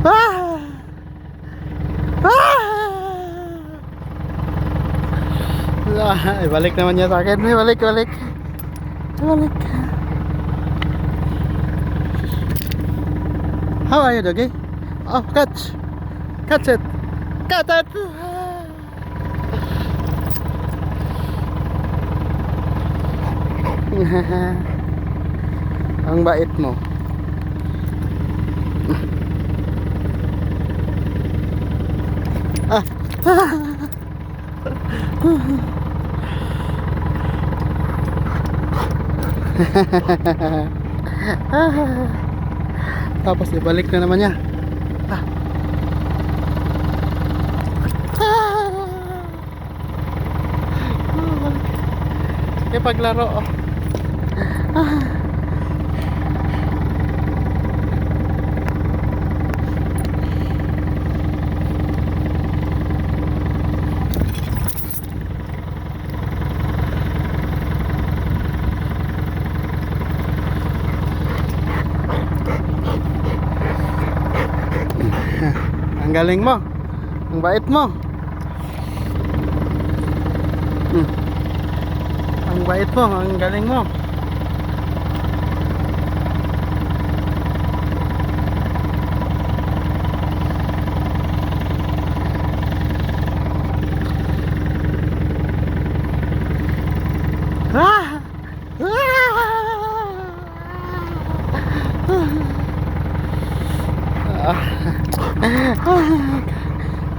Ah! Ah! Ay, balik naman niya sa akin. Ay, balik. Balik. How are you, doggy? Oh, catch. Catch it. Catch it. Ang bait mo. Ah. Tapos ibalik na naman niya. Ah. Ipaglaro. Ang galing mo. Ang bait mo. Ang bait mo, ang galing mo. Ah!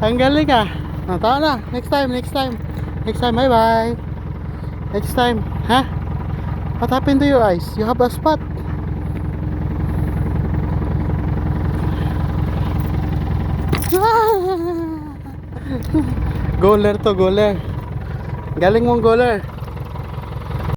Ang galing ah. Tama na. Next time. Bye bye. Next time. Ha? What happened to your eyes? You have a spot. Goaler to, goaler. Galing mong goaler.